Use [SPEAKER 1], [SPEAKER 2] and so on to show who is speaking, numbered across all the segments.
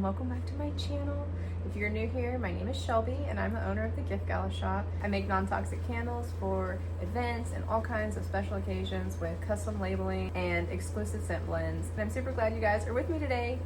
[SPEAKER 1] welcome back to my channel. If you're new here, my name is Shelby and I'm the owner of the Gift Gala Shop. I make non-toxic candles for events and all kinds of special occasions with custom labeling and exclusive scent blends. And I'm super glad you guys are with me today.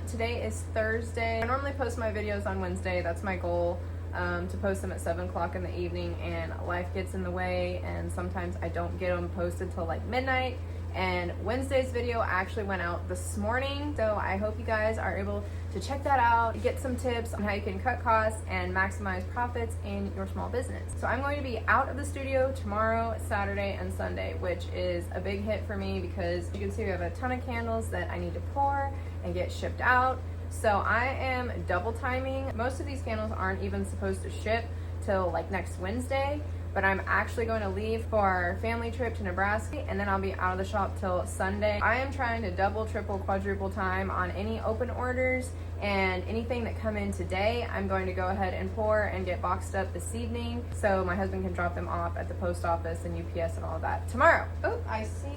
[SPEAKER 1] Today is Thursday. I normally post my videos on Wednesday. That's my goal, to post them at 7 o'clock in the evening, and life gets in the way and sometimes I don't get them posted till like midnight. And Wednesday's video actually went out this morning, so I hope you guys are able to check that out, get some tips on how you can cut costs and maximize profits in your small business. So I'm going to be out of the studio tomorrow, Saturday, and Sunday, which is a big hit for me because you can see we have a ton of candles that I need to pour and get shipped out. So I am double timing. Most of these candles aren't even supposed to ship till like next Wednesday, but I'm actually going to leave for our family trip to Nebraska, and then I'll be out of the shop till Sunday. I am trying to double, triple, quadruple time on any open orders, and anything that come in today, I'm going to go ahead and pour and get boxed up this evening so my husband can drop them off at the post office and UPS and all of that tomorrow. Oh, I see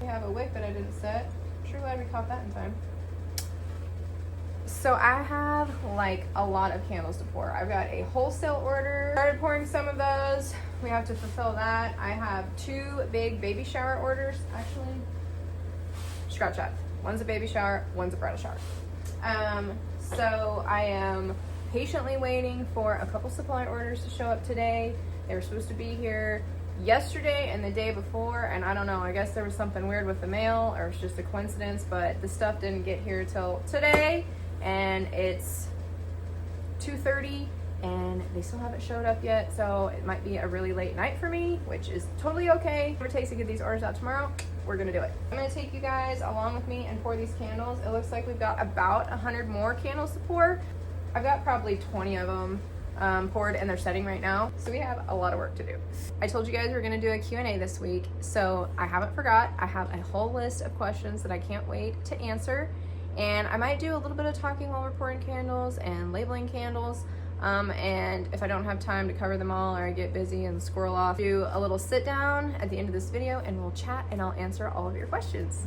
[SPEAKER 1] we have a wick that I didn't set. I'm sure glad we caught that in time. So I have like a lot of candles to pour. I've got a wholesale order. Started pouring some of those. We have to fulfill that. I have 2 big baby shower orders. Actually, scratch that. One's a baby shower, one's a bridal shower. So I am patiently waiting for a couple supply orders to show up today. They were supposed to be here yesterday and the day before, and I don't know, I guess there was something weird with the mail or it's just a coincidence, but the stuff didn't get here till today. And it's 2:30 and they still haven't showed up yet, so it might be a really late night for me, which is totally okay. Whatever it takes to get these orders out tomorrow, we're gonna do it. I'm gonna take you guys along with me and pour these candles. It looks like we've got about 100 more candles to pour. I've got probably 20 of them poured and they're setting right now, so we have a lot of work to do. I told you guys we're gonna do a Q&A this week, so I haven't forgot. I have a whole list of questions that I can't wait to answer. And I might do a little bit of talking while we're pouring candles and labeling candles. And if I don't have time to cover them all or I get busy and squirrel off, do a little sit down at the end of this video and we'll chat and I'll answer all of your questions.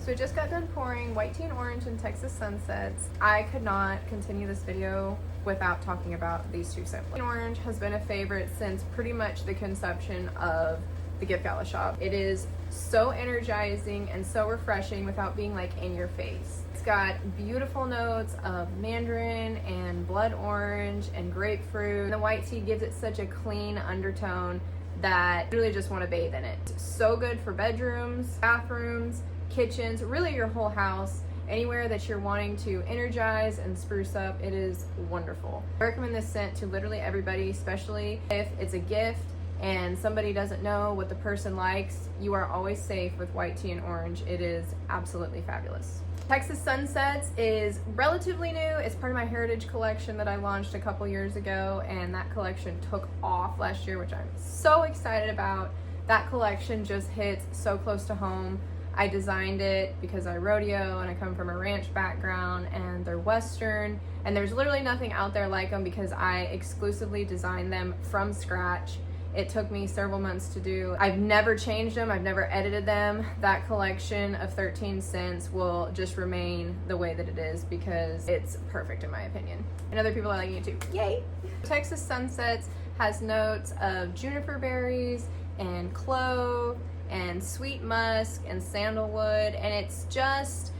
[SPEAKER 1] So I just got done pouring white tea and orange and Texas Sunsets. I could not continue this video without talking about these 2 samples. Orange has been a favorite since pretty much the conception of the Gift Gala Shop. It is so energizing and so refreshing without being like in your face. It's got beautiful notes of mandarin and blood orange and grapefruit. And the white tea gives it such a clean undertone that you really just want to bathe in it. So good for bedrooms, bathrooms, kitchens, really your whole house. Anywhere that you're wanting to energize and spruce up, it is wonderful. I recommend this scent to literally everybody, especially if it's a gift and somebody doesn't know what the person likes. You are always safe with white tea and orange. It is absolutely fabulous. Texas Sunsets is relatively new. It's part of my heritage collection that I launched a couple years ago, and that collection took off last year, which I'm so excited about. That collection just hits so close to home. I designed it because I rodeo and I come from a ranch background, and they're Western, and there's literally nothing out there like them because I exclusively designed them from scratch. It took me several months to do. I've never changed them. I've never edited them. That collection of 13 scents will just remain the way that it is because it's perfect in my opinion. And other people are liking it too. Yay! Texas Sunsets has notes of juniper berries and clove and sweet musk and sandalwood, and it's just,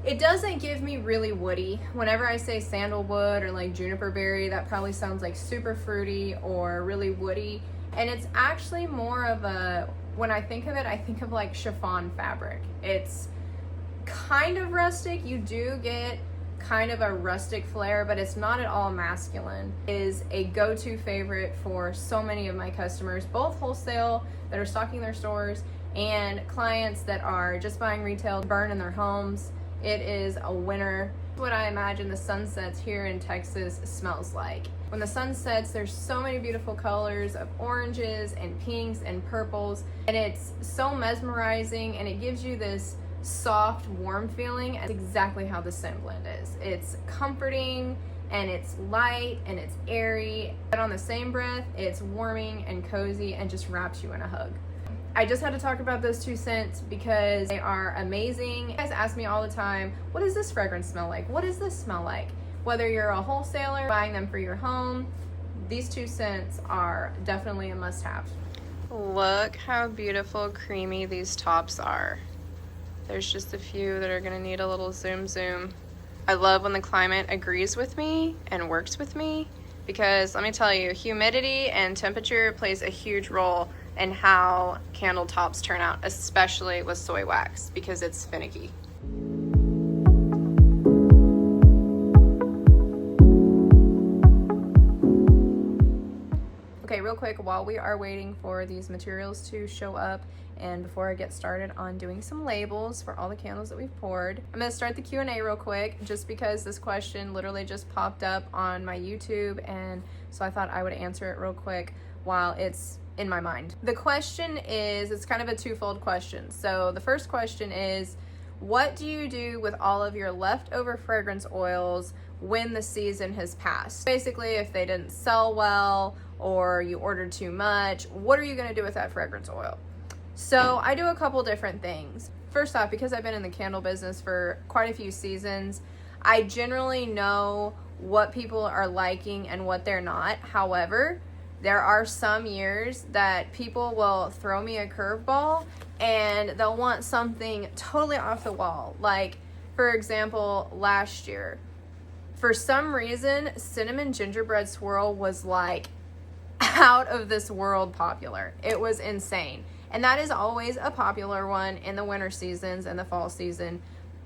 [SPEAKER 1] it doesn't give me really woody. Whenever I say sandalwood or like juniper berry, that probably sounds like super fruity or really woody. And it's actually more of a, when I think of it, I think of like chiffon fabric. It's kind of rustic. You do get kind of a rustic flair, but it's not at all masculine. It is a go-to favorite for so many of my customers, both wholesale that are stocking their stores and clients that are just buying retail to burn in their homes. It is a winner. What I imagine the sunsets here in Texas smells like. When the sun sets, there's so many beautiful colors of oranges and pinks and purples, and it's so mesmerizing, and it gives you this soft, warm feeling. It's exactly how the scent blend is. It's comforting, and it's light, and it's airy, but on the same breath, it's warming and cozy and just wraps you in a hug. I just had to talk about those 2 scents because they are amazing. You guys ask me all the time, what does this fragrance smell like? What does this smell like? Whether you're a wholesaler buying them for your home, these 2 scents are definitely a must-have. Look how beautiful creamy these tops are. There's just a few that are gonna need a little zoom. I love when the climate agrees with me and works with me, because let me tell you, humidity and temperature plays a huge role in how candle tops turn out, especially with soy wax, because it's finicky. Okay, real quick, while we are waiting for these materials to show up and before I get started on doing some labels for all the candles that we've poured, I'm gonna start the Q&A real quick, just because this question literally just popped up on my YouTube, and so I thought I would answer it real quick while it's in my mind. The question is, it's kind of a twofold question. So the first question is, what do you do with all of your leftover fragrance oils when the season has passed? Basically, if they didn't sell well or you ordered too much, what are you gonna do with that fragrance oil? So I do a couple different things. First off, because I've been in the candle business for quite a few seasons, I generally know what people are liking and what they're not. However, there are some years that people will throw me a curveball and they'll want something totally off the wall. Like, for example, last year, for some reason, cinnamon gingerbread swirl was like out of this world popular. It was insane. And that is always a popular one in the winter seasons and the fall season.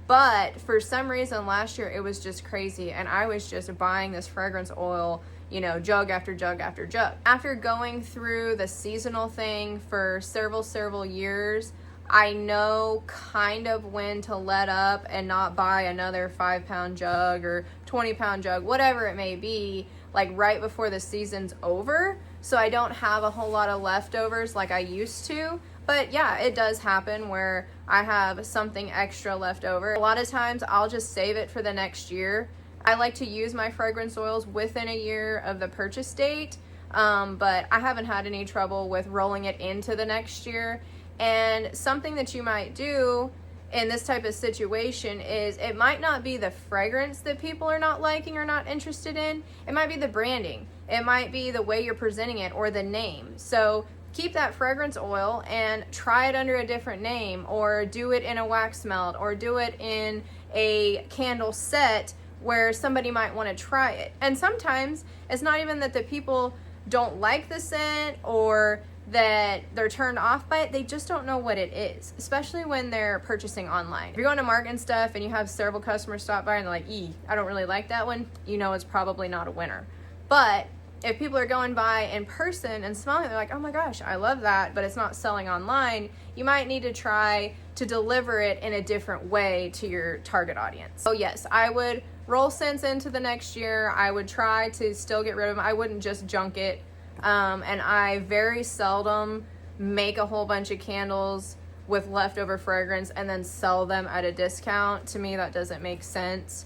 [SPEAKER 1] But for some reason last year, it was just crazy. And I was just buying this fragrance oil, you know, jug after jug after jug. After going through the seasonal thing for several years, I know kind of when to let up and not buy another 5-pound jug or 20-pound jug, whatever it may be, like right before the season's over. So I don't have a whole lot of leftovers like I used to. But yeah, it does happen where I have something extra left over. A lot of times I'll just save it for the next year. I like to use my fragrance oils within a year of the purchase date, but I haven't had any trouble with rolling it into the next year. And something that you might do in this type of situation is, it might not be the fragrance that people are not liking or not interested in. It might be the branding. It might be the way you're presenting it or the name. So keep that fragrance oil and try it under a different name, or do it in a wax melt, or do it in a candle set where somebody might want to try it. And sometimes it's not even that the people don't like the scent or that they're turned off by it, they just don't know what it is, especially when they're purchasing online. If you're going to market and stuff and you have several customers stop by and they're like, I don't really like that one, you know it's probably not a winner. But if people are going by in person and smelling it, they're like, oh my gosh, I love that, but it's not selling online, you might need to try to deliver it in a different way to your target audience. So yes, I would roll scents into the next year. I would try to still get rid of them. I wouldn't just junk it. And I very seldom make a whole bunch of candles with leftover fragrance and then sell them at a discount. To me, that doesn't make sense,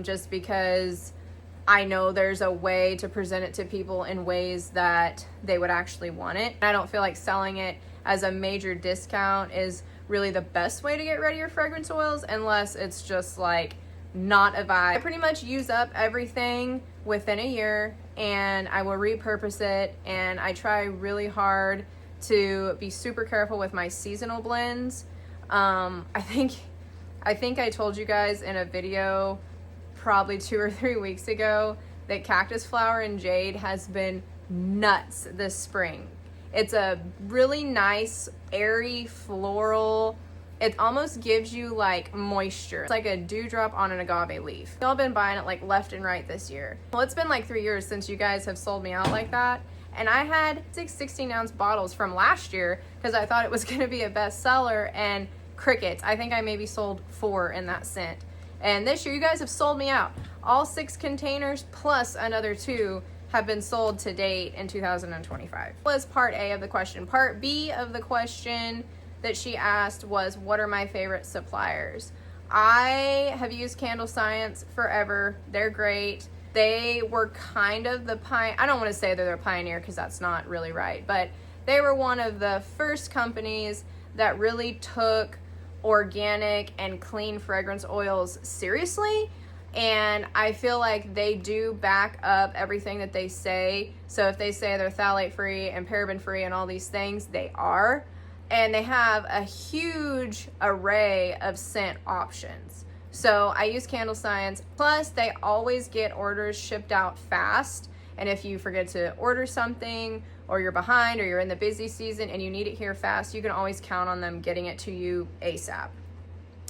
[SPEAKER 1] just because I know there's a way to present it to people in ways that they would actually want it. I don't feel like selling it as a major discount is really the best way to get rid of your fragrance oils, unless it's just like not a vibe. I pretty much use up everything within a year and I will repurpose it, and I try really hard to be super careful with my seasonal blends. I think I told you guys in a video probably 2 or 3 weeks ago that cactus flower and jade has been nuts this spring. It's a really nice, airy, floral, It almost gives you like moisture. It's like a dewdrop on an agave leaf. Y'all been buying it like left and right this year. Well, it's been like 3 years since you guys have sold me out like that. And I had 6 16-ounce bottles from last year because I thought it was going to be a bestseller, and crickets. I think I maybe sold 4 in that scent. And this year you guys have sold me out. All 6 containers plus another 2 have been sold to date in 2025. That was part A of the question. Part B of the question that she asked was, what are my favorite suppliers? I have used Candle Science forever. They're great. They were kind of the I don't want to say they're the pioneer because that's not really right, but they were one of the first companies that really took organic and clean fragrance oils seriously. And I feel like they do back up everything that they say. So if they say they're phthalate free and paraben free and all these things, they are. And they have a huge array of scent options. So I use Candle Science. Plus, they always get orders shipped out fast. And if you forget to order something, or you're behind, or you're in the busy season and you need it here fast, you can always count on them getting it to you ASAP.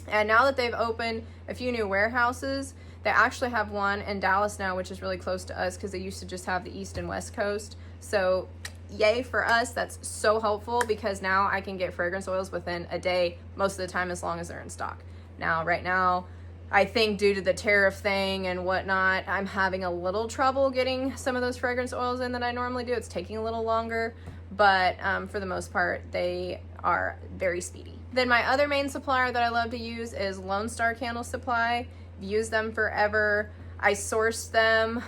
[SPEAKER 1] And now that they've opened a few new warehouses, they actually have one in Dallas now, which is really close to us because they used to just have the East and West Coast. So yay for us. That's so helpful because now I can get fragrance oils within a day most of the time, as long as they're in stock. Now, right now, I think due to the tariff thing and whatnot, I'm having a little trouble getting some of those fragrance oils in that I normally do. It's taking a little longer, but for the most part, they are very speedy. Then my other main supplier that I love to use is Lone Star Candle Supply. I've used them forever. I sourced them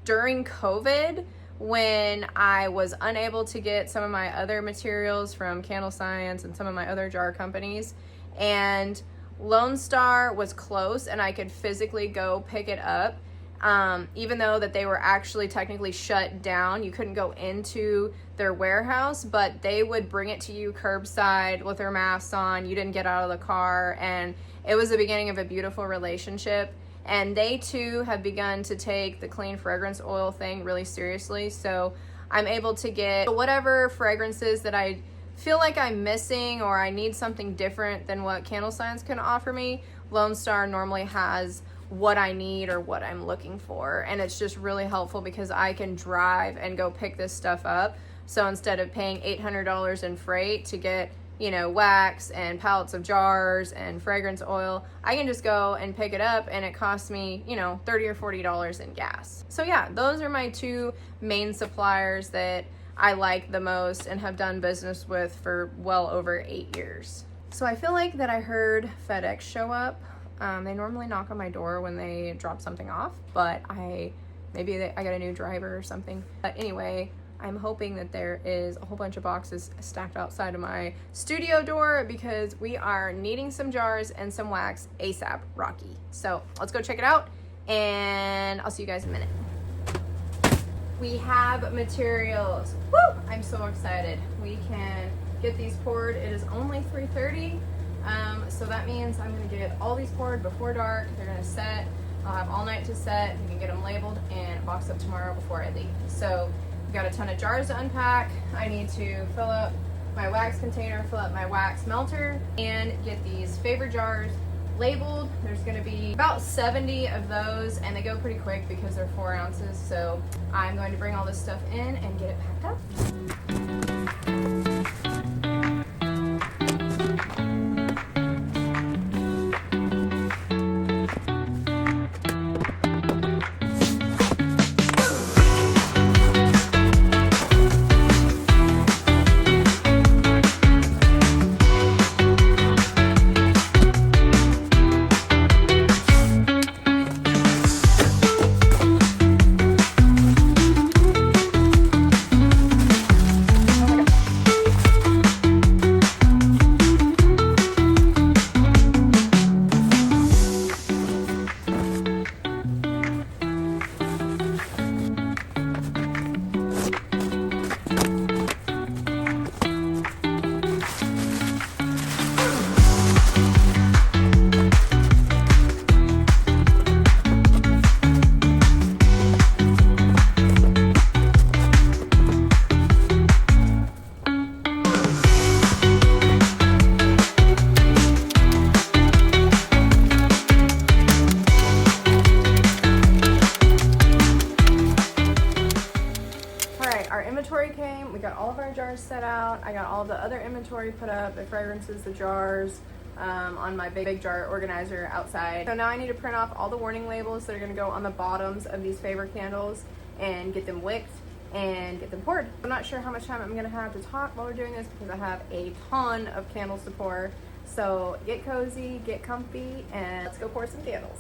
[SPEAKER 1] during COVID when I was unable to get some of my other materials from Candle Science and some of my other jar companies. And Lone Star was close and I could physically go pick it up. Even though that they were actually technically shut down, you couldn't go into their warehouse, but they would bring it to you curbside with their masks on. You didn't get out of the car, and it was the beginning of a beautiful relationship. And they too have begun to take the clean fragrance oil thing really seriously. So I'm able to get whatever fragrances that I feel like I'm missing or I need something different than what Candle Science can offer me. Lone Star normally has what I need or what I'm looking for. And it's just really helpful because I can drive and go pick this stuff up. So instead of paying $800 in freight to get, you know, wax and pallets of jars and fragrance oil, I can just go and pick it up and it costs me, you know, $30 or $40 in gas. So yeah, those are my 2 main suppliers that I like the most and have done business with for well over 8 years. So I feel like that I heard FedEx show up. They normally knock on my door when they drop something off, but I got a new driver or something. But anyway, I'm hoping that there is a whole bunch of boxes stacked outside of my studio door because we are needing some jars and some wax ASAP Rocky. So let's go check it out and I'll see you guys in a minute. We have materials. Woo! I'm so excited. We can get these poured. It is only 3:30. So that means I'm gonna get all these poured before dark. They're gonna set. I'll have all night to set. We can get them labeled and boxed up tomorrow before I leave. So we've got a ton of jars to unpack. I need to fill up my wax container, fill up my wax melter, and get these favor jars labeled. There's gonna be about 70 of those and they go pretty quick because they're 4 ounces. So I'm going to bring all this stuff in and get it packed up. I got all the other inventory put up, the fragrances, the jars, on my big jar organizer outside. So now I need to print off all the warning labels that are gonna go on the bottoms of these favorite candles and get them wicked and get them poured. I'm not sure how much time I'm gonna have to talk while we're doing this because I have a ton of candles to pour. So get cozy, get comfy, and let's go pour some candles.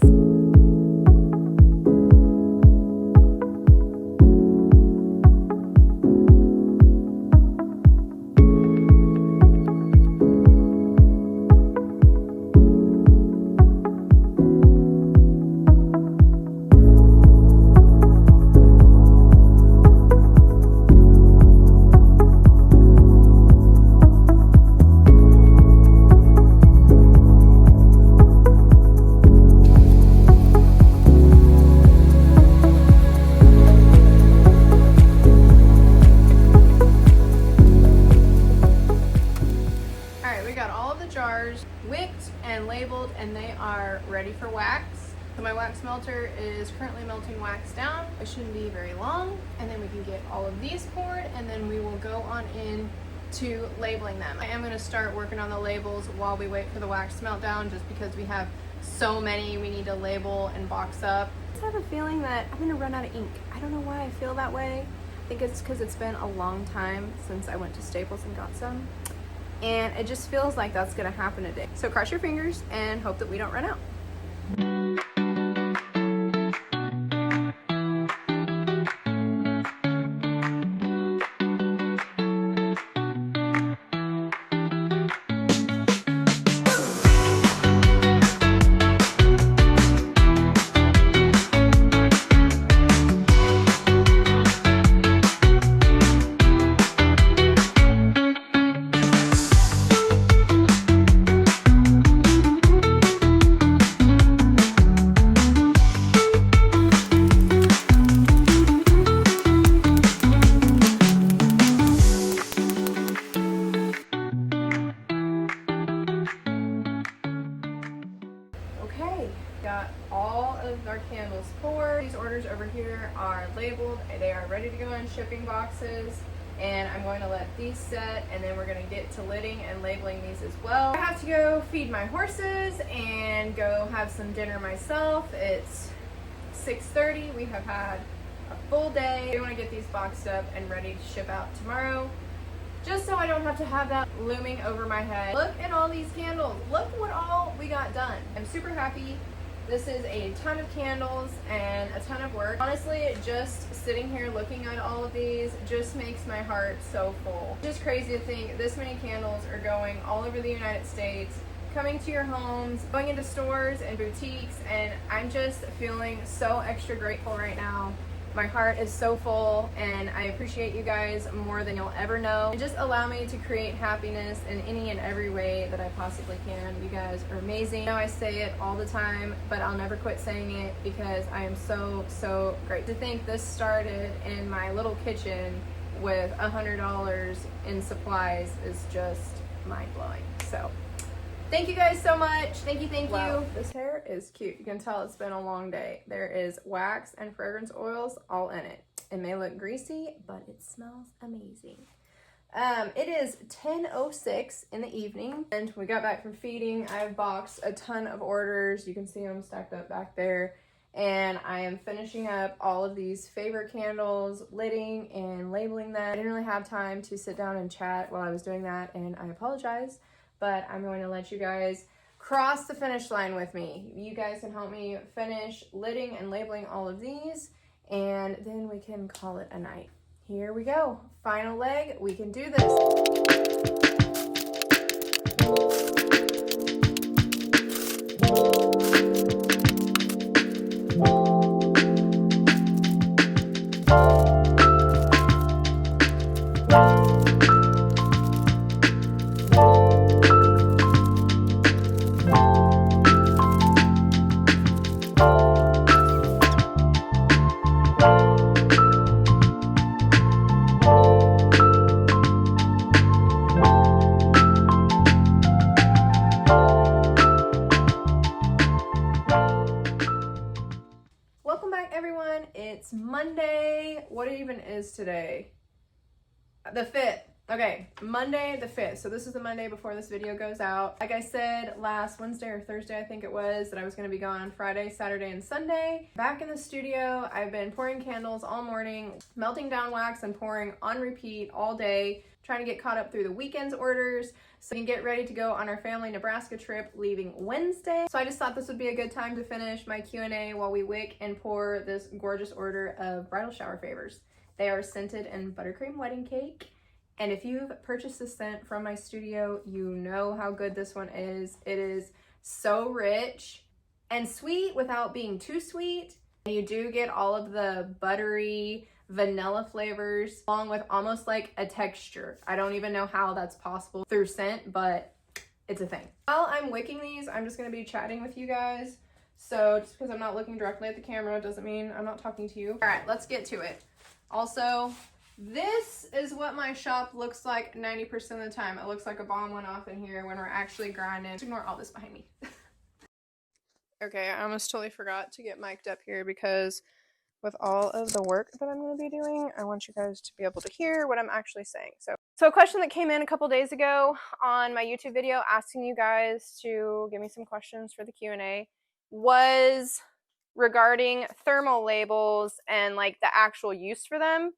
[SPEAKER 1] Wicked and labeled, and they are ready for wax. So my wax melter is currently melting wax down. It shouldn't be very long, and then we can get all of these poured, and then we will go on in to labeling them. I am going to start working on the labels while we wait for the wax to melt down, just because we have so many we need to label and box up. I just have a feeling that I'm going to run out of ink. I don't know why I feel that way. I think it's because it's been a long time since I went to Staples and got some. And it just feels like that's gonna happen today. So cross your fingers and hope that we don't run out. Got all of our candles poured. These orders over here are labeled. They are ready to go in shipping boxes, and I'm going to let these set, and then we're going to get to lidding and labeling these as well. I have to go feed my horses and go have some dinner myself. It's 6:30. We have had a full day. We want to get these boxed up and ready to ship out tomorrow, just so I don't have to have that looming over my head. Look at all these candles. Look what all we got done. I'm super happy. This is a ton of candles and a ton of work. Honestly, just sitting here looking at all of these just makes my heart so full. It's just crazy to think this many candles are going all over the United States, coming to your homes, going into stores and boutiques, and I'm just feeling so extra grateful right now. My heart is so full, and I appreciate you guys more than you'll ever know. And just allow me to create happiness in any and every way that I possibly can. You guys are amazing. I know I say it all the time, but I'll never quit saying it because I am so grateful. To think this started in my little kitchen with $100 in supplies is just mind-blowing. So thank you guys so much. Thank you. Wow, this hair is cute. You can tell it's been a long day. There is wax and fragrance oils all in it. It may look greasy, but it smells amazing. It is 10:06 in the evening, and we got back from feeding. I've boxed a ton of orders. You can see them stacked up back there. And I am finishing up all of these favorite candles, lidding and labeling them. I didn't really have time to sit down and chat while I was doing that, and I apologize. But I'm going to let you guys cross the finish line with me. You guys can help me finish lidding and labeling all of these, and then we can call it a night. Here we go. Final leg. We can do this. It's Monday. What even is today? The 5th. Okay, Monday the 5th. So this is the Monday before this video goes out. Like I said last Wednesday or Thursday, I think it was, that I was going to be gone Friday, Saturday, and Sunday. Back in the studio, I've been pouring candles all morning, melting down wax and pouring on repeat all day, trying to get caught up through the weekend's orders so we can get ready to go on our family Nebraska trip leaving Wednesday. So I just thought this would be a good time to finish my Q&A while we wick and pour this gorgeous order of bridal shower favors. They are scented and buttercream wedding cake. And if you've purchased this scent from my studio, you know how good this one is. It is so rich and sweet without being too sweet. And you do get all of the buttery vanilla flavors along with almost like a texture. I don't even know how that's possible through scent, but it's a thing. While I'm wicking these, I'm just gonna be chatting with you guys. So just because I'm not looking directly at the camera doesn't mean I'm not talking to you. All right, let's get to it. Also, this is what my shop looks like 90% of the time. It looks like a bomb went off in here when we're actually grinding. Just ignore all this behind me. Okay, I almost totally forgot to get mic'd up here because with all of the work that I'm going to be doing, I want you guys to be able to hear what I'm actually saying. So a question that came in a couple days ago on my YouTube video asking you guys to give me some questions for the Q&A was regarding thermal labels and like the actual use for them.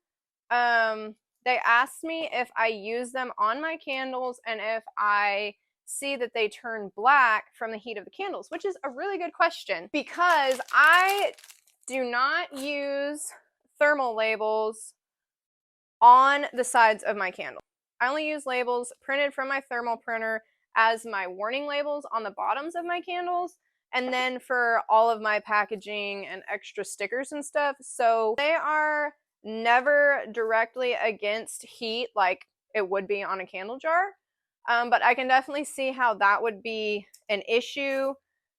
[SPEAKER 1] They asked me if I use them on my candles and if I see that they turn black from the heat of the candles, which is a really good question because I do not use thermal labels on the sides of my candle. I only use labels printed from my thermal printer as my warning labels on the bottoms of my candles, and then for all of my packaging and extra stickers and stuff. So they are never directly against heat like it would be on a candle jar. But I can definitely see how that would be an issue,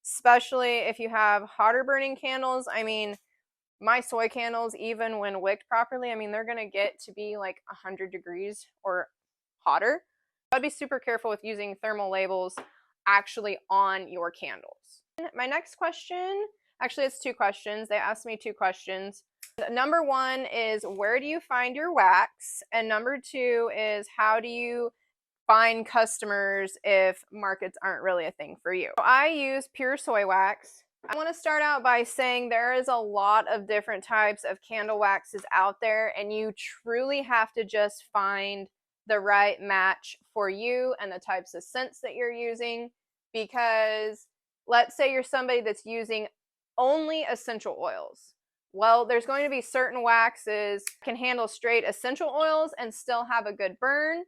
[SPEAKER 1] especially if you have hotter burning candles. I mean, my soy candles, even when wicked properly, I mean, they're going to get to be like 100 degrees or hotter. I'd be super careful with using thermal labels actually on your candles. My next question, actually it's two questions. They asked me two questions. Number one is, where do you find your wax? And number two is, how do you find customers if markets aren't really a thing for you? So I use pure soy wax. I want to start out by saying there is a lot of different types of candle waxes out there, and you truly have to just find the right match for you and the types of scents that you're using. Because let's say you're somebody that's using only essential oils. Well, there's going to be certain waxes that can handle straight essential oils and still have a good burn.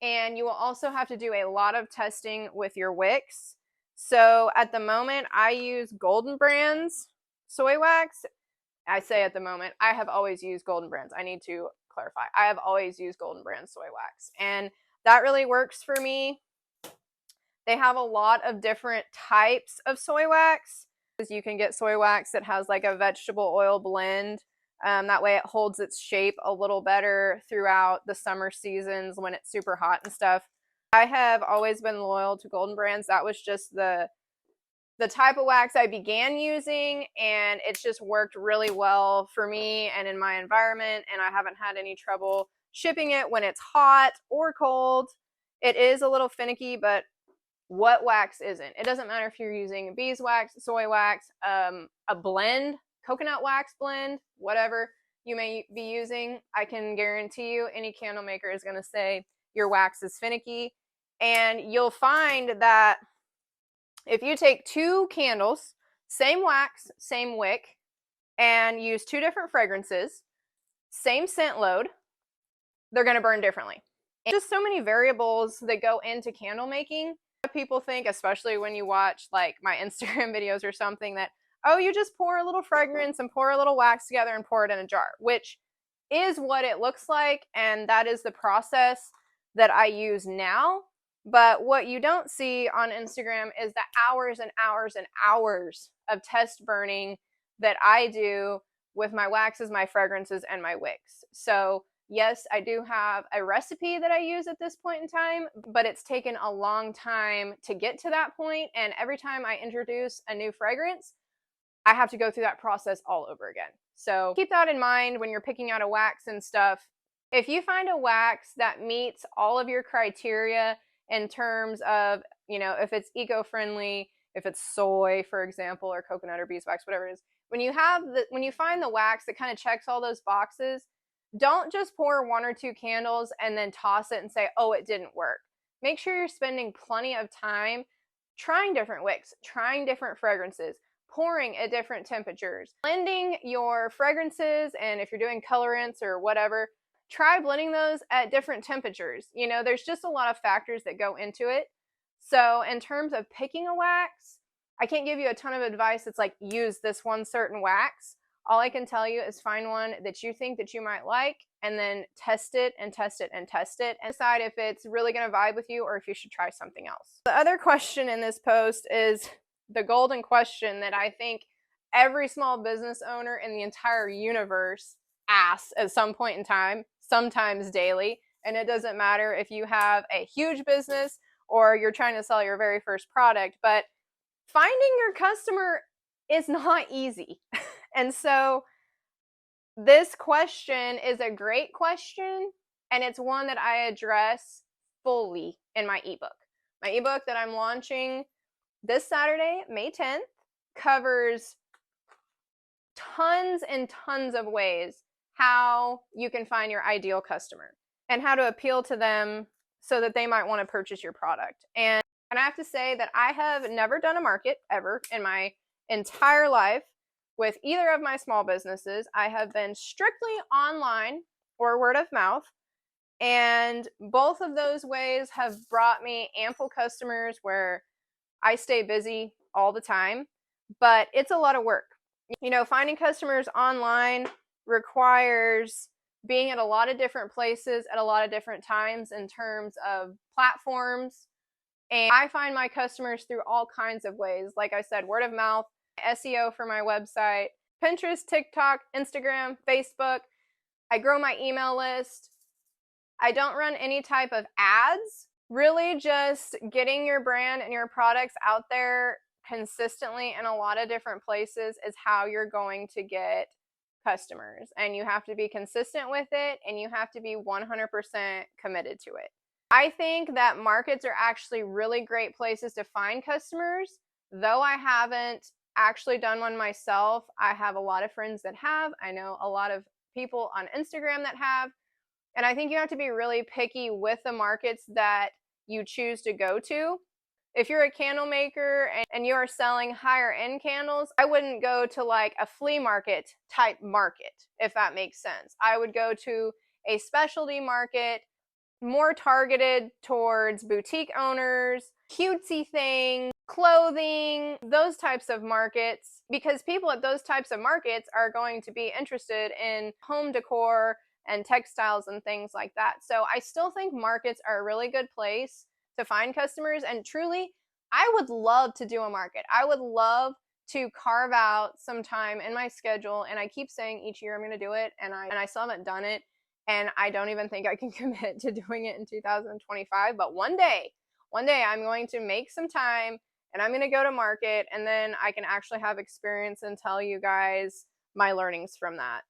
[SPEAKER 1] And you will also have to do a lot of testing with your wicks. So at the moment, I use Golden Brand's soy wax. I say at the moment, I have always used Golden Brand's. I need to clarify. I have always used Golden Brand's soy wax. And that really works for me. They have a lot of different types of soy wax. You can get soy wax that has like a vegetable oil blend. That way it holds its shape a little better throughout the summer seasons when it's super hot and stuff. I have always been loyal to Golden Brand's. That was just the type of wax I began using, and it's just worked really well for me and in my environment, and I haven't had any trouble shipping it when it's hot or cold. It is a little finicky, but what wax isn't? It doesn't matter if you're using beeswax, soy wax, a blend, coconut wax blend, whatever you may be using. I can guarantee you any candle maker is going to say your wax is finicky. And you'll find that if you take two candles, same wax, same wick, and use two different fragrances, same scent load, they're going to burn differently. And just so many variables that go into candle making. People think, especially when you watch like my Instagram videos or something, that, oh, you just pour a little fragrance and pour a little wax together and pour it in a jar, which is what it looks like. And that is the process that I use now. But what you don't see on Instagram is the hours and hours and hours of test burning that I do with my waxes, my fragrances, and my wicks. So yes, I do have a recipe that I use at this point in time, but it's taken a long time to get to that point. And every time I introduce a new fragrance, I have to go through that process all over again. So keep that in mind when you're picking out a wax and stuff. If you find a wax that meets all of your criteria in terms of, if it's eco-friendly, if it's soy, for example, or coconut or beeswax, whatever it is, when you find the wax that kind of checks all those boxes, don't just pour 1 or 2 candles and then toss it and say, oh, it didn't work. Make sure you're spending plenty of time trying different wicks, trying different fragrances, pouring at different temperatures, blending your fragrances, and if you're doing colorants or whatever, try blending those at different temperatures. There's just a lot of factors that go into it. So in terms of picking a wax, I can't give you a ton of advice that's like, use this one certain wax. All I can tell you is find one that you think that you might like, and then test it and test it and test it and decide if it's really going to vibe with you or if you should try something else. The other question in this post is the golden question that I think every small business owner in the entire universe asks at some point in time, sometimes daily. And it doesn't matter if you have a huge business or you're trying to sell your very first product, but finding your customer is not easy. And so this question is a great question, and it's one that I address fully in my ebook. My ebook that I'm launching this Saturday, May 10th, covers tons and tons of ways how you can find your ideal customer and how to appeal to them so that they might want to purchase your product. And I have to say that I have never done a market ever in my entire life with either of my small businesses. I have been strictly online or word of mouth, and both of those ways have brought me ample customers where I stay busy all the time, but it's a lot of work. Finding customers online requires being at a lot of different places at a lot of different times in terms of platforms. And I find my customers through all kinds of ways. Like I said, word of mouth, SEO for my website, Pinterest, TikTok, Instagram, Facebook. I grow my email list. I don't run any type of ads. Really just getting your brand and your products out there consistently in a lot of different places is how you're going to get customers. And you have to be consistent with it, and you have to be 100% committed to it. I think that markets are actually really great places to find customers. Though I haven't actually done one myself, I have a lot of friends that have. I know a lot of people on Instagram that have. And I think you have to be really picky with the markets that you choose to go to. If you're a candle maker and you are selling higher end candles, I wouldn't go to like a flea market type market, if that makes sense. I would go to a specialty market more targeted towards boutique owners, cutesy things, clothing, those types of markets, because people at those types of markets are going to be interested in home decor and textiles and things like that. So I still think markets are a really good place to find customers. And truly, I would love to do a market. I would love to carve out some time in my schedule. And I keep saying each year I'm going to do it, and I still haven't done it. And I don't even think I can commit to doing it in 2025. But one day I'm going to make some time, and I'm going to go to market, and then I can actually have experience and tell you guys my learnings from that.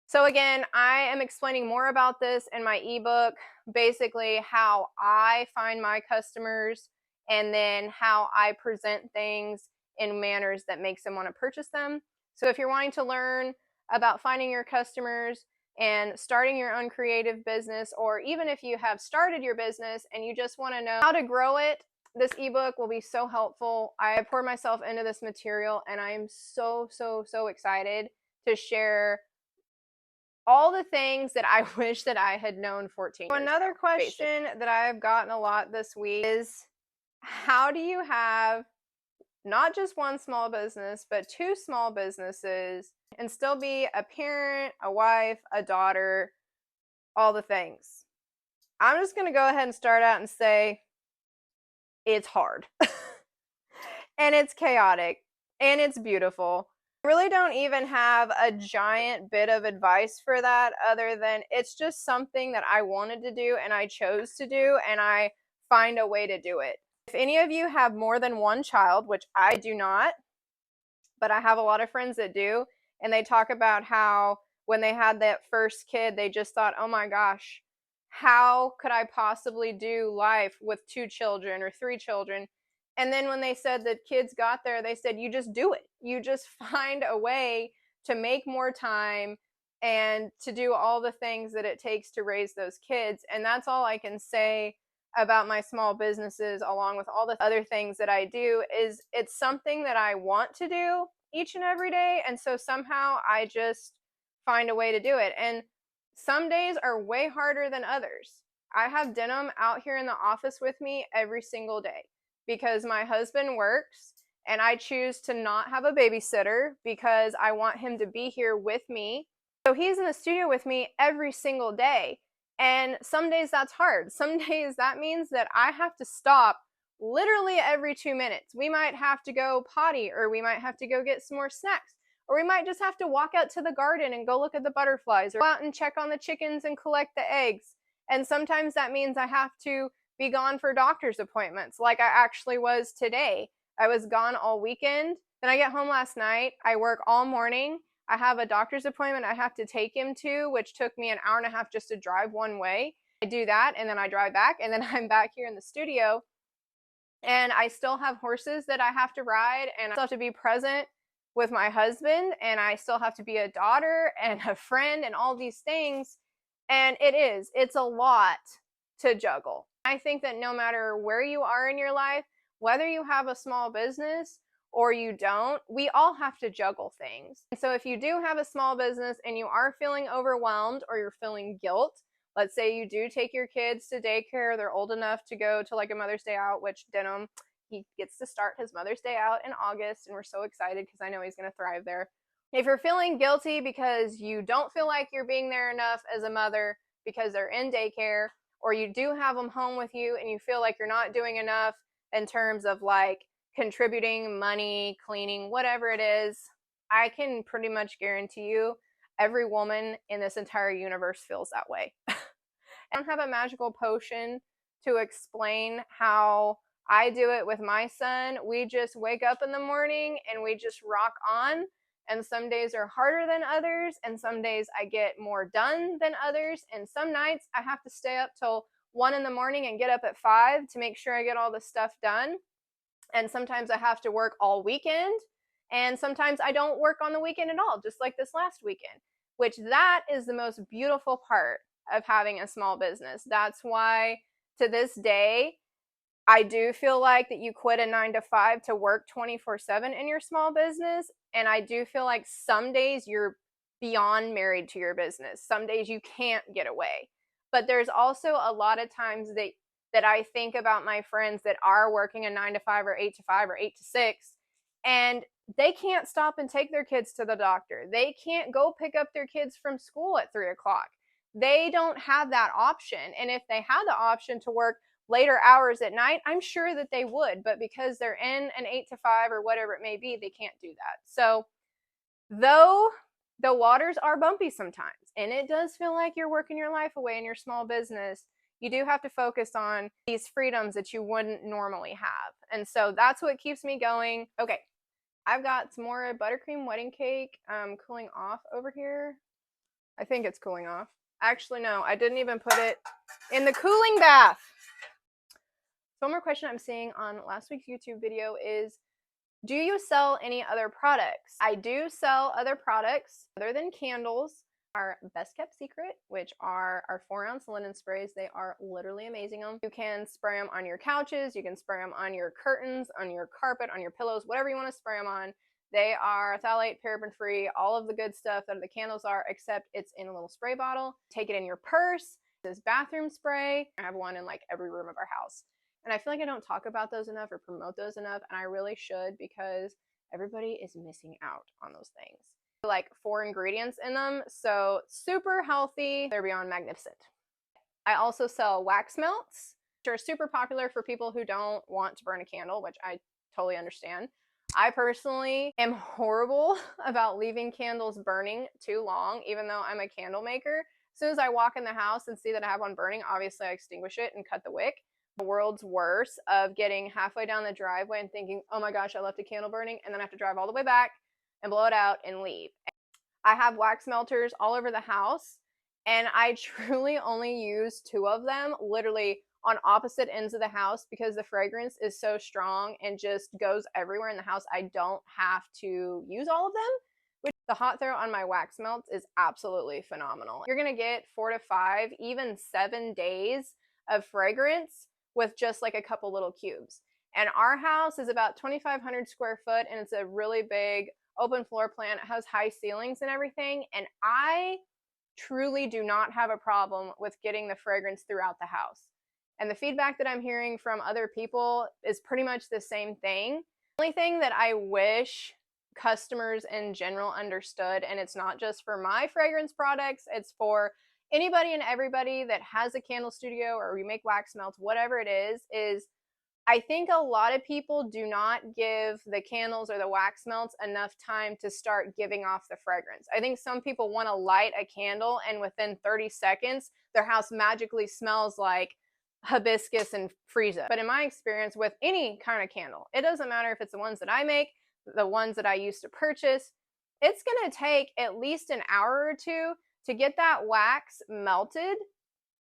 [SPEAKER 1] So again, I am explaining more about this in my ebook, basically how I find my customers and then how I present things in manners that makes them want to purchase them. So if you're wanting to learn about finding your customers and starting your own creative business, or even if you have started your business and you just want to know how to grow it, this ebook will be so helpful. I poured myself into this material, and I am so excited to share all the things that I wish that I had known 14 years ago. Another question that I've gotten a lot this week is, how do you have not just one small business, but 2 small businesses and still be a parent, a wife, a daughter, all the things? I'm just going to go ahead and start out and say it's hard. And it's chaotic, and it's beautiful. I really don't even have a giant bit of advice for that, other than it's just something that I wanted to do and I chose to do, and I find a way to do it. If any of you have more than one child, which I do not, but I have a lot of friends that do, and they talk about how when they had that first kid, they just thought, oh my gosh, how could I possibly do life with 2 children or 3 children? And then when they said that kids got there, they said, you just do it. You just find a way to make more time and to do all the things that it takes to raise those kids. And that's all I can say about my small businesses, along with all the other things that I do, is it's something that I want to do each and every day. And so somehow I just find a way to do it. And some days are way harder than others. I have Denim out here in the office with me every single day because my husband works and I choose to not have a babysitter because I want him to be here with me. So he's in the studio with me every single day. And some days that's hard. Some days that means that I have to stop literally every 2 minutes. We might have to go potty, or we might have to go get some more snacks, or we might just have to walk out to the garden and go look at the butterflies, or go out and check on the chickens and collect the eggs. And sometimes that means I have to be gone for doctor's appointments, like I actually was today. I was gone all weekend. Then I get home last night. I work all morning. I have a doctor's appointment I have to take him to, which took me an hour and a half just to drive one way. I do that, and then I drive back, and then I'm back here in the studio. And I still have horses that I have to ride, and I still have to be present with my husband, and I still have to be a daughter and a friend and all these things. And it's a lot to juggle. I think that no matter where you are in your life, whether you have a small business or you don't, we all have to juggle things. And so if you do have a small business and you are feeling overwhelmed or you're feeling guilt, let's say you do take your kids to daycare, they're old enough to go to like a Mother's Day out, which Denim, he gets to start his Mother's Day out in August, and we're so excited because I know he's going to thrive there. If you're feeling guilty because you don't feel like you're being there enough as a mother because they're in daycare, or you do have them home with you and you feel like you're not doing enough in terms of like contributing money, cleaning, whatever it is, I can pretty much guarantee you every woman in this entire universe feels that way. I don't have a magical potion to explain how I do it with my son. We just wake up in the morning and we just rock on. And some days are harder than others, and some days I get more done than others, and some nights I have to stay up till 1 in the morning and get up at 5 to make sure I get all the stuff done. And sometimes I have to work all weekend, and sometimes I don't work on the weekend at all, just like this last weekend, which that is the most beautiful part of having a small business. That's why to this day, I do feel like that you quit a 9 to 5 to work 24/7 in your small business. And I do feel like some days you're beyond married to your business. Some days you can't get away. But there's also a lot of times that I think about my friends that are working a 9 to 5 or 8 to 5 or 8 to 6, and they can't stop and take their kids to the doctor. They can't go pick up their kids from school at 3 o'clock. They don't have that option. And if they had the option to work later hours at night, I'm sure that they would, but because they're in an 8 to 5 or whatever it may be, they can't do that. So though the waters are bumpy sometimes, and it does feel like you're working your life away in your small business, you do have to focus on these freedoms that you wouldn't normally have. And so that's what keeps me going. Okay, I've got some more buttercream wedding cake cooling off over here. I think it's cooling off. Actually, no, I didn't even put it in the cooling bath. So one more question I'm seeing on last week's YouTube video is, do you sell any other products? I do sell other products other than candles. Our best kept secret, which are our 4-ounce linen sprays. They are literally amazing. You can spray them on your couches, you can spray them on your curtains, on your carpet, on your pillows, whatever you want to spray them on. They are phthalate, paraben free, all of the good stuff that the candles are, except it's in a little spray bottle. Take it in your purse. This bathroom spray. I have one in like every room of our house. And I feel like I don't talk about those enough or promote those enough, and I really should, because everybody is missing out on those things. Like 4 ingredients in them, so super healthy. They're beyond magnificent. I also sell wax melts, which are super popular for people who don't want to burn a candle, which I totally understand. I personally am horrible about leaving candles burning too long, even though I'm a candle maker. As soon as I walk in the house and see that I have one burning, obviously I extinguish it and cut the wick. The world's worst of getting halfway down the driveway and thinking, oh my gosh, I left a candle burning, and then I have to drive all the way back and blow it out and leave. I have wax melters all over the house, and I truly only use 2 of them, literally on opposite ends of the house, because the fragrance is so strong and just goes everywhere in the house. I don't have to use all of them. Which the hot throw on my wax melts is absolutely phenomenal. You're gonna get 4 to 5, even 7 days of fragrance with just like a couple little cubes. And our house is about 2,500 square foot, and it's a really big open floor plan. It has high ceilings and everything, and I truly do not have a problem with getting the fragrance throughout the house. And the feedback that I'm hearing from other people is pretty much the same thing. The only thing that I wish customers in general understood, and it's not just for my fragrance products, it's for anybody and everybody that has a candle studio or we make wax melts, whatever it is I think a lot of people do not give the candles or the wax melts enough time to start giving off the fragrance. I think some people want to light a candle and within 30 seconds, their house magically smells like hibiscus and freesia. But in my experience with any kind of candle, it doesn't matter if it's the ones that I make, the ones that I used to purchase, it's going to take at least an hour or two to get that wax melted,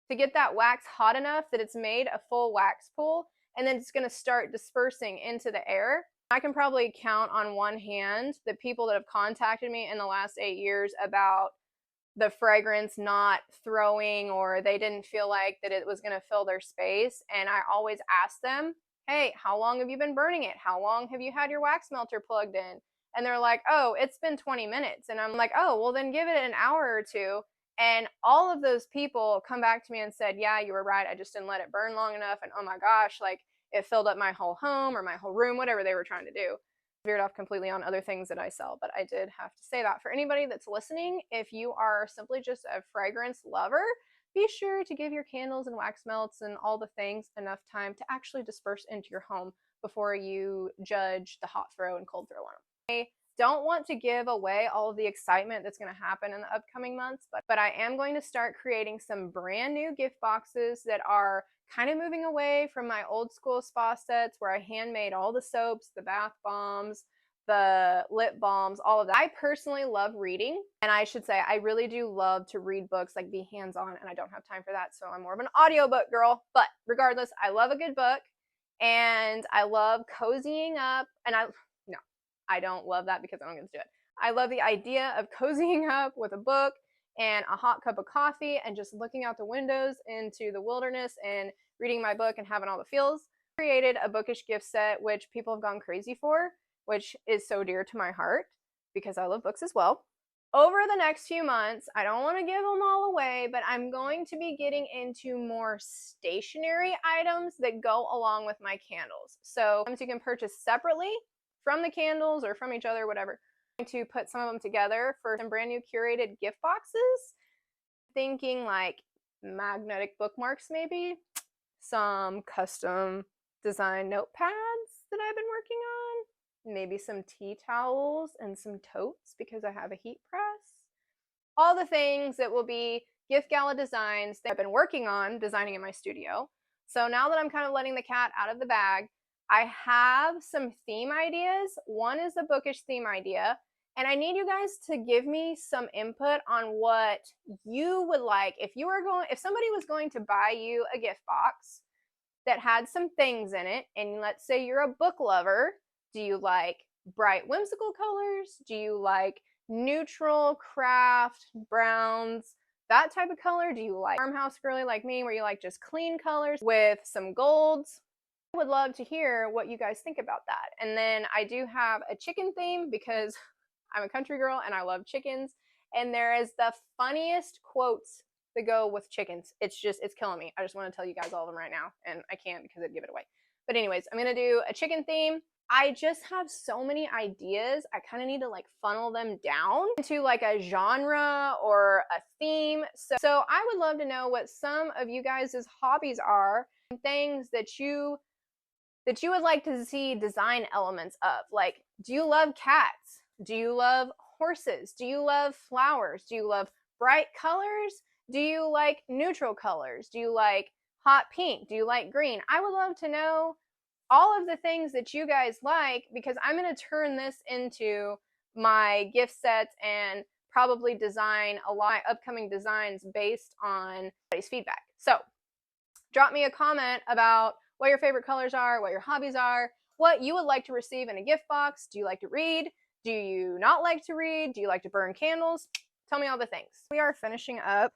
[SPEAKER 1] to get that wax hot enough that it's made a full wax pool, and then it's going to start dispersing into the air. I can probably count on one hand the people that have contacted me in the last 8 years about the fragrance not throwing, or they didn't feel like that it was going to fill their space. And I always ask them, hey, how long have you been burning it? How long have you had your wax melter plugged in? And they're like, oh, it's been 20 minutes. And I'm like, oh, well then give it an hour or two. And all of those people come back to me and said, yeah, you were right. I just didn't let it burn long enough. And oh my gosh, like it filled up my whole home or my whole room, whatever they were trying to do. Veered off completely on other things that I sell, but I did have to say that. For anybody that's listening, if you are simply just a fragrance lover, be sure to give your candles and wax melts and all the things enough time to actually disperse into your home before you judge the hot throw and cold throw on them. I don't want to give away all of the excitement that's going to happen in the upcoming months, but I am going to start creating some brand new gift boxes that are kind of moving away from my old school spa sets where I handmade all the soaps, the bath bombs, the lip balms, all of that. I personally love reading, and I should say I really do love to read books, like be hands-on, and I don't have time for that, so I'm more of an audiobook girl. But regardless, I love a good book, and I love cozying up, and I don't love that because I don't get to do it. I love the idea of cozying up with a book and a hot cup of coffee and just looking out the windows into the wilderness and reading my book and having all the feels. I created a bookish gift set, which people have gone crazy for, which is so dear to my heart because I love books as well. Over the next few months, I don't want to give them all away, but I'm going to be getting into more stationary items that go along with my candles. So you can purchase separately from the candles or from each other, whatever. I'm going to put some of them together for some brand new curated gift boxes. Thinking like magnetic bookmarks, maybe some custom design notepads that I've been working on, maybe some tea towels and some totes because I have a heat press. All the things that will be gift gala designs that I've been working on designing in my studio. So now that I'm kind of letting the cat out of the bag, I have some theme ideas. One is a bookish theme idea, and I need you guys to give me some input on what you would like. If somebody was going to buy you a gift box that had some things in it, and let's say you're a book lover, do you like bright whimsical colors? Do you like neutral craft browns? That type of color? Do you like farmhouse girly like me, where you like just clean colors with some golds? I would love to hear what you guys think about that. And then I do have a chicken theme because I'm a country girl and I love chickens. And there is the funniest quotes that go with chickens. It's killing me. I just want to tell you guys all of them right now, and I can't because I'd give it away. But anyways, I'm going to do a chicken theme. I just have so many ideas. I kind of need to like funnel them down into like a genre or a theme. So I would love to know what some of you guys' hobbies are and things that you would like to see design elements of. Like, do you love cats? Do you love horses? Do you love flowers? Do you love bright colors? Do you like neutral colors? Do you like hot pink? Do you like green? I would love to know all of the things that you guys like, because I'm going to turn this into my gift sets and probably design a lot of upcoming designs based on everybody's feedback. So drop me a comment about what your favorite colors are, what your hobbies are, what you would like to receive in a gift box. Do you like to read? Do you not like to read? Do you like to burn candles? Tell me all the things. We are finishing up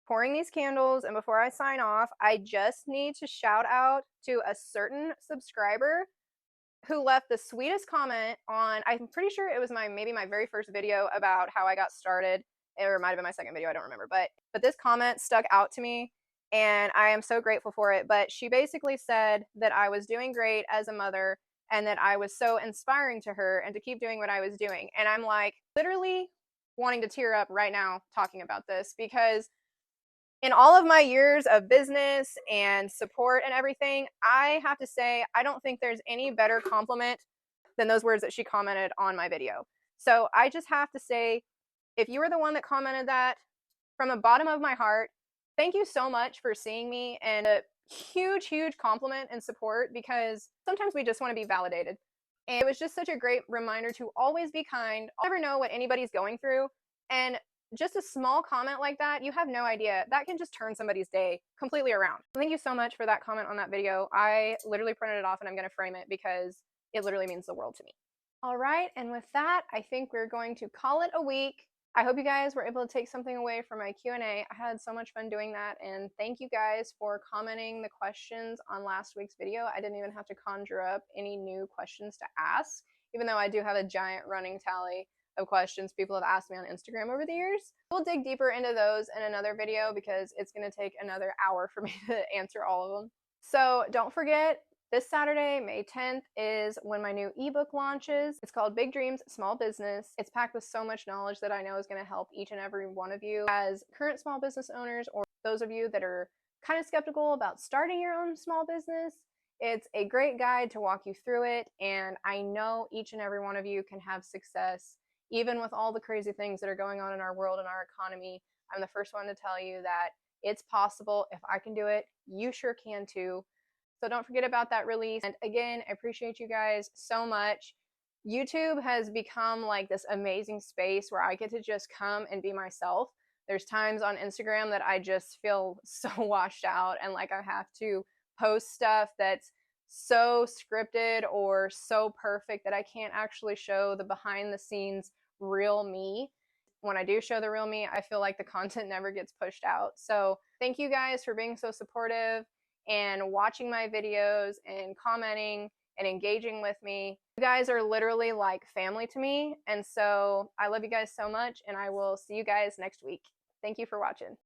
[SPEAKER 1] pouring these candles, and before I sign off, I just need to shout out to a certain subscriber who left the sweetest comment on, I'm pretty sure it was maybe my very first video about how I got started, or it might have been my second video, I don't remember, but this comment stuck out to me, and I am so grateful for it. But she basically said that I was doing great as a mother, and that I was so inspiring to her and to keep doing what I was doing. And I'm like literally wanting to tear up right now talking about this, because in all of my years of business and support and everything, I have to say, I don't think there's any better compliment than those words that she commented on my video. So I just have to say, if you were the one that commented that, from the bottom of my heart, thank you so much for seeing me, and a huge, huge compliment and support, because sometimes we just want to be validated. And it was just such a great reminder to always be kind. I'll never know what anybody's going through, and just a small comment like that, you have no idea, that can just turn somebody's day completely around. Thank you so much for that comment on that video. I literally printed it off and I'm going to frame it because it literally means the world to me. All right, and with that, I think we're going to call it a week. I hope you guys were able to take something away from my Q&A. I had so much fun doing that, and thank you guys for commenting the questions on last week's video. I didn't even have to conjure up any new questions to ask, even though I do have a giant running tally of questions people have asked me on Instagram over the years. We'll dig deeper into those in another video, because it's going to take another hour for me to answer all of them. So don't forget, this Saturday, May 10th, is when my new ebook launches. It's called Big Dreams, Small Business. It's packed with so much knowledge that I know is going to help each and every one of you as current small business owners, or those of you that are kind of skeptical about starting your own small business. It's a great guide to walk you through it, and I know each and every one of you can have success. Even with all the crazy things that are going on in our world and our economy, I'm the first one to tell you that it's possible. If I can do it, you sure can too. So don't forget about that release. And again, I appreciate you guys so much. YouTube has become like this amazing space where I get to just come and be myself. There's times on Instagram that I just feel so washed out, and like I have to post stuff that's so scripted or so perfect that I can't actually show the behind the scenes real me. When I do show the real me, I feel like the content never gets pushed out. So thank you guys for being so supportive and watching my videos and commenting and engaging with me. You guys are literally like family to me, and so I love you guys so much, and I will see you guys next week. Thank you for watching.